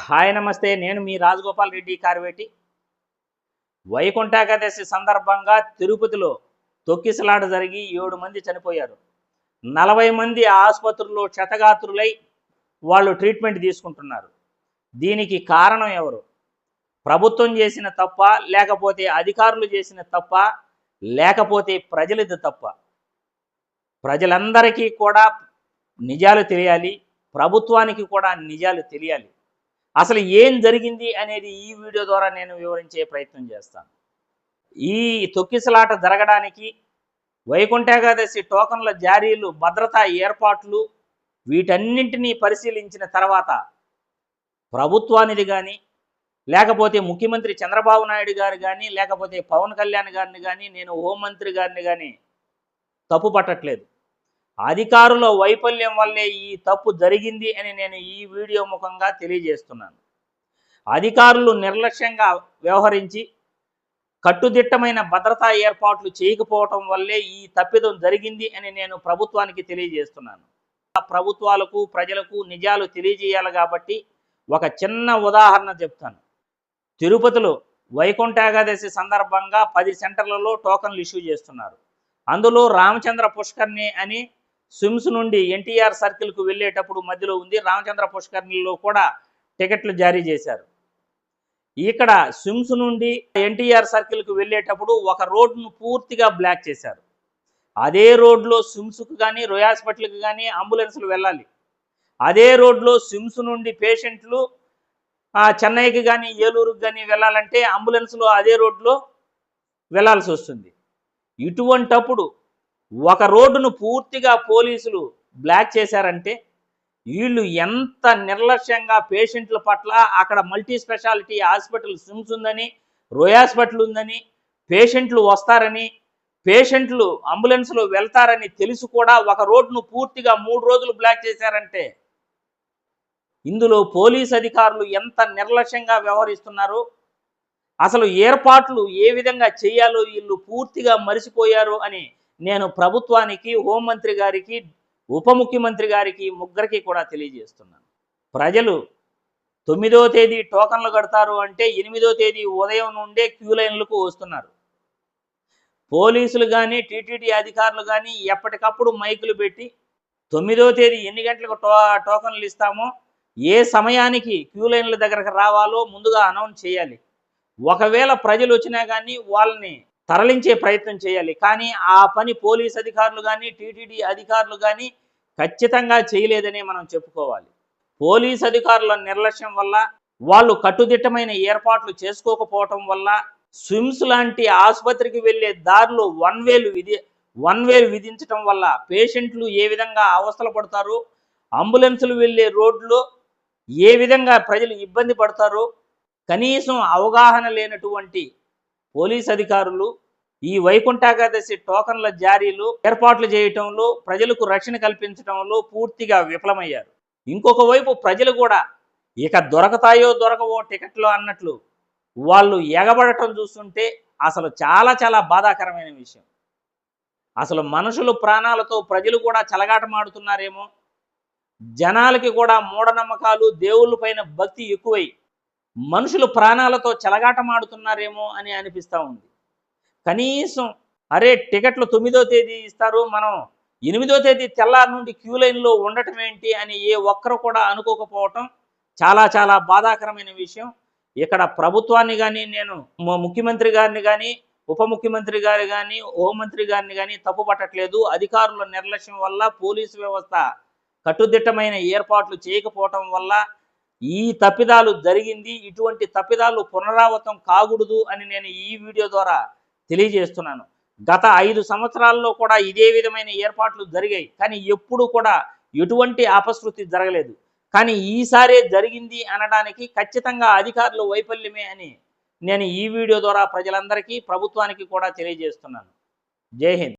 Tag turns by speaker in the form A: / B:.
A: Hi నమస్తే. నేను మీ రాజగోపాల్ రెడ్డి కార్వేటి. వైకుంఠ ఏకాదశి సందర్భంగా తిరుపతిలో తొక్కిసలాట జరిగి 7 మంది చనిపోయారు. 40 మంది ఆసుపత్రుల్లో క్షతగాత్రులై వాళ్ళు ట్రీట్మెంట్ తీసుకుంటున్నారు. దీనికి కారణం ఎవరు? ప్రభుత్వం చేసిన తప్ప, లేకపోతే అధికారులు చేసిన తప్ప, లేకపోతే ప్రజలది తప్ప? ప్రజలందరికీ కూడా నిజాలు తెలియాలి, ప్రభుత్వానికి కూడా నిజాలు తెలియాలి. అసలు ఏం జరిగింది అనేది ఈ వీడియో ద్వారా నేను వివరించే ప్రయత్నం చేస్తాను. ఈ తొక్కిసలాట జరగడానికి వైకుంఠ ఏకాదశి టోకన్ల జారీలు, భద్రతా ఏర్పాట్లు వీటన్నింటినీ పరిశీలించిన తర్వాత ప్రభుత్వానిది కానీ, లేకపోతే ముఖ్యమంత్రి చంద్రబాబు నాయుడు గారు కానీ, లేకపోతే పవన్ కళ్యాణ్ గారిని కానీ, నేను హోంమంత్రి గారిని కానీ తప్పు పట్టట్లేదు. అధికారుల వైఫల్యం వల్లే ఈ తప్పు జరిగింది అని నేను ఈ వీడియో ముఖంగా తెలియజేస్తున్నాను. అధికారులు నిర్లక్ష్యంగా వ్యవహరించి కట్టుదిట్టమైన భద్రతా ఏర్పాట్లు చేయకపోవటం వల్లే ఈ తప్పిదం జరిగింది అని నేను ప్రభుత్వానికి తెలియజేస్తున్నాను. ప్రభుత్వాలకు, ప్రజలకు నిజాలు తెలియజేయాలి కాబట్టి ఒక చిన్న ఉదాహరణ చెప్తాను. తిరుపతిలో వైకుంఠ ఏకాదశి సందర్భంగా 10 సెంటర్లలో టోకన్లు ఇష్యూ చేస్తున్నారు. అందులో రామచంద్ర పుష్కర్ణి అని స్విమ్స్ నుండి ఎన్టీఆర్ సర్కిల్కు వెళ్ళేటప్పుడు మధ్యలో ఉంది. రామచంద్ర పుష్కర్ణిలో కూడా టికెట్లు జారీ చేశారు. ఇక్కడ స్విమ్స్ నుండి ఎన్టీఆర్ సర్కిల్కు వెళ్ళేటప్పుడు ఒక రోడ్డును పూర్తిగా బ్లాక్ చేశారు. అదే రోడ్లో స్విమ్స్కు కానీ, రోయ్ హాస్పిటల్కి కానీ అంబులెన్సులు వెళ్ళాలి. అదే రోడ్లో స్విమ్స్ నుండి పేషెంట్లు చెన్నైకి కానీ, ఏలూరుకి కానీ వెళ్ళాలంటే అంబులెన్స్లో అదే రోడ్లో వెళ్ళాల్సి వస్తుంది. ఇటువంటప్పుడు ఒక రోడ్డును పూర్తిగా పోలీసులు బ్లాక్ చేశారంటే వీళ్ళు ఎంత నిర్లక్ష్యంగా పేషెంట్ల పట్ల, అక్కడ మల్టీ స్పెషాలిటీ హాస్పిటల్ స్విమ్స్ ఉందని, రోయ్ హాస్పిటల్ ఉందని, పేషెంట్లు వస్తారని, పేషెంట్లు అంబులెన్స్లో వెళ్తారని తెలుసు కూడా ఒక రోడ్డును పూర్తిగా 3 రోజులు బ్లాక్ చేశారంటే ఇందులో పోలీస్ అధికారులు ఎంత నిర్లక్ష్యంగా వ్యవహరిస్తున్నారు, అసలు ఏర్పాట్లు ఏ విధంగా చేయాలో వీళ్ళు పూర్తిగా మరిచిపోయారు అని నేను ప్రభుత్వానికి, హోంమంత్రి గారికి, ఉప ముఖ్యమంత్రి గారికి, ముగ్గురికి కూడా తెలియజేస్తున్నాను. ప్రజలు 9వ తేదీ టోకన్లు కడతారు అంటే 8వ తేదీ ఉదయం నుండే క్యూ లైన్లకు వస్తున్నారు. పోలీసులు కానీ, టీటీడీ అధికారులు కానీ ఎప్పటికప్పుడు మైకులు పెట్టి 9వ తేదీ ఎన్ని గంటలకు టోకన్లు ఇస్తామో, ఏ సమయానికి క్యూ లైన్ల దగ్గరకు రావాలో ముందుగా అనౌన్స్ చేయాలి. ఒకవేళ ప్రజలు వచ్చినా కానీ వాళ్ళని తరలించే ప్రయత్నం చేయాలి. కానీ ఆ పని పోలీస్ అధికారులు కానీ, టీటీడీ అధికారులు కానీ ఖచ్చితంగా చేయలేదని మనం చెప్పుకోవాలి. పోలీస్ అధికారుల నిర్లక్ష్యం వల్ల, వాళ్ళు కట్టుదిట్టమైన ఏర్పాట్లు చేసుకోకపోవటం వల్ల, స్విమ్స్ లాంటి ఆసుపత్రికి వెళ్ళే దారిలో వన్ వే విధించడం వల్ల పేషెంట్లు ఏ విధంగా అవస్థలు పడతారో, అంబులెన్సులు వెళ్ళే రోడ్లో ఏ విధంగా ప్రజలు ఇబ్బంది పడతారో కనీసం అవగాహన లేనటువంటి పోలీస్ అధికారులు ఈ వైకుంఠ ఏకాదశి టోకన్ల జారీలు, ఏర్పాట్లు చేయటంలో, ప్రజలకు రక్షణ కల్పించడంలో పూర్తిగా విఫలమయ్యారు. ఇంకొక వైపు ప్రజలు కూడా ఇక దొరకతాయో దొరకవో టికెట్లు అన్నట్లు వాళ్ళు ఎగబడటం చూస్తుంటే అసలు చాలా చాలా బాధాకరమైన విషయం. అసలు మనుషులు ప్రాణాలతో ప్రజలు కూడా చెలగాటమాడుతున్నారేమో, జనాలకి కూడా మూఢనమ్మకాలు, దేవుళ్ళ పైన భక్తి ఎక్కువై మనుషులు ప్రాణాలతో చెలగాటమాడుతున్నారేమో అని అనిపిస్తూ ఉంది. కనీసం అరే టికెట్లు 9వ తేదీ ఇస్తారు, మనం 8వ తేదీ తెల్లారి నుండి క్యూ లైన్లో ఉండటం ఏంటి అని ఏ ఒక్కరు కూడా అనుకోకపోవటం చాలా చాలా బాధాకరమైన విషయం. ఇక్కడ ప్రభుత్వాన్ని కానీ, నేను ముఖ్యమంత్రి గారిని కానీ, ఉప ముఖ్యమంత్రి గారు కానీ, హోంమంత్రి గారిని కానీ తప్పు పట్టట్లేదు. అధికారుల నిర్లక్ష్యం వల్ల, పోలీసు వ్యవస్థ కట్టుదిట్టమైన ఏర్పాట్లు చేయకపోవటం వల్ల ఈ తప్పిదాలు జరిగింది. ఇటువంటి తప్పిదాలు పునరావృతం కాకూడదు అని నేను ఈ వీడియో ద్వారా తెలియజేస్తున్నాను. గత 5 సంవత్సరాల్లో కూడా ఇదే విధమైన ఏర్పాట్లు జరిగాయి, కానీ ఎప్పుడు కూడా ఎటువంటి అపశృతి జరగలేదు. కానీ ఈసారే జరిగింది అనడానికి ఖచ్చితంగా అధికారుల వైఫల్యమే అని నేను ఈ వీడియో ద్వారా ప్రజలందరికీ, ప్రభుత్వానికి కూడా తెలియజేస్తున్నాను. జై హింద్.